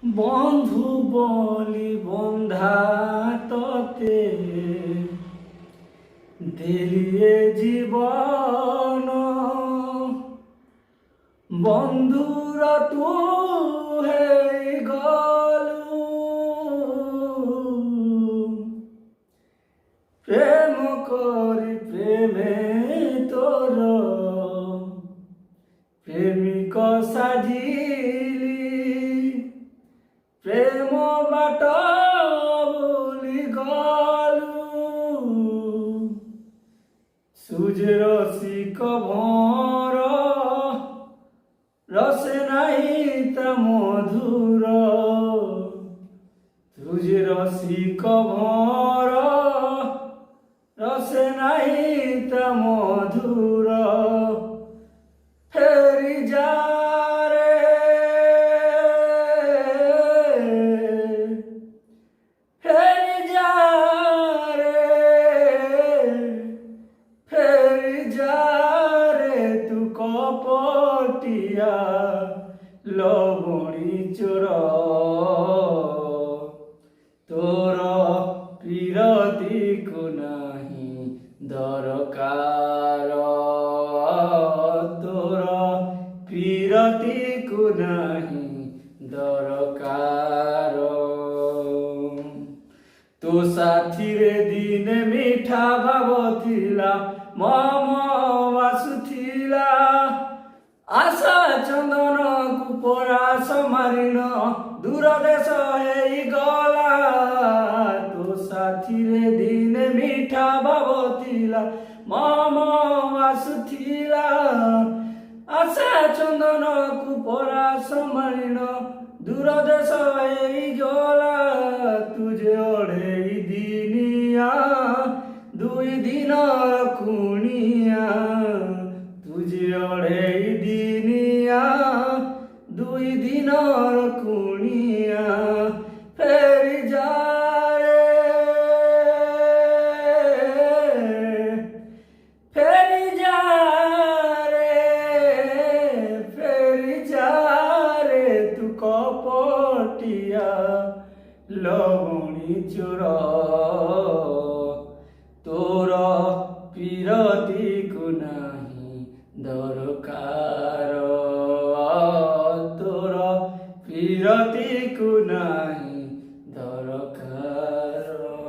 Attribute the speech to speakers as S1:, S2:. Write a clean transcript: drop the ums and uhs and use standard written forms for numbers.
S1: বন্ধু বলি বন্ধা ততে দিলিয়ে জীবন বন্ধুর তু হে গলু প্রেম করি প্রেমে তোর প্রেমিক সাজিলি প্রেম বাট বুলি গলু সূর্যের শিক ভর রসে নাহি তা মধুর সূর্যের শিক ভর রসে নাহি তা মধুর ফেরি যা রে ফেরি যা রে ফেরি যা রে তু কপটিয়া লবণী চোর তোর বিরতিକୁ ନାହିଁ ଦରକାର ତୋର ବିରତିକୁ ନାହିଁ ଦରକାର ତୋ ସାଥିରେ ଦିନେ ମିଠା ଭାବ ଥିଲା ମମ ବାସୁଥିଲା ଆଶା ଚନ୍ଦନକୁ ପରାସ ମାରିନ ଦୂର ଦେଶ ହେଇଗଲା ତୋ ସାଥିରେ ଦିନେ ମିଠା ଭାବ ଥିଲା ମମ ବାସୁଥିଲା ଆଶା ଚନ୍ଦନକୁ ପରାସ ମାରିନ ଦୂର ଦେଶ ହେଇଗଲା ତୁଝେ ଅଢ଼େଇ ଦିନିଆ ଦୁଇ ଦିନର କୁଣିଆ ତୁଝେ ଅଢ଼େଇ ଦିନିଆ ଦୁଇ ଦିନର କୁଣିଆ ଫେରି ଯା ରେ ଫେରି ଯା ରେ ଫେରି ଯା ରେ ତୁ କପଟିଆ ଲବଣୀ ଚୋର ତୋର ବିରତି